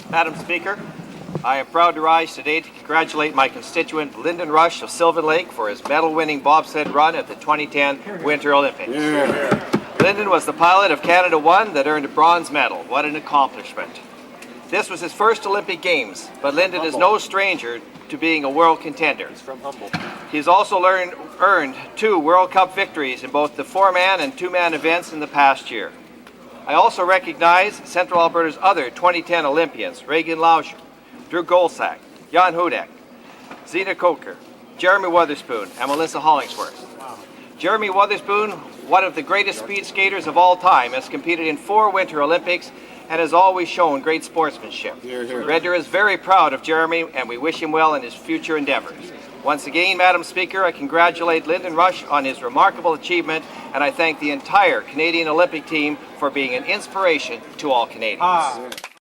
Madam Speaker, I am proud to rise today to congratulate my constituent Lyndon Rush of Sylvan Lake for his medal-winning bobsled run at the 2010 Winter Olympics. Lyndon was the pilot of Canada 1 that earned a bronze medal. What an accomplishment. This was his first Olympic Games, but Lyndon is no stranger to being a world contender. He's from Humboldt. He's also earned 2 World Cup victories in both the 4-man and 2-man events in the past year. I also recognize Central Alberta's other 2010 Olympians, Reagan Lauscher, Drew Golsack, Jan Hudek, Zina Koker, Jeremy Wotherspoon, and Melissa Hollingsworth. Jeremy Wotherspoon, one of the greatest speed skaters of all time, has competed in 4 Winter Olympics and has always shown great sportsmanship. Red Deer is very proud of Jeremy, and we wish him well in his future endeavors. Once again, Madam Speaker, I congratulate Lyndon Rush on his remarkable achievement, and I thank the entire Canadian Olympic team for being an inspiration to all Canadians.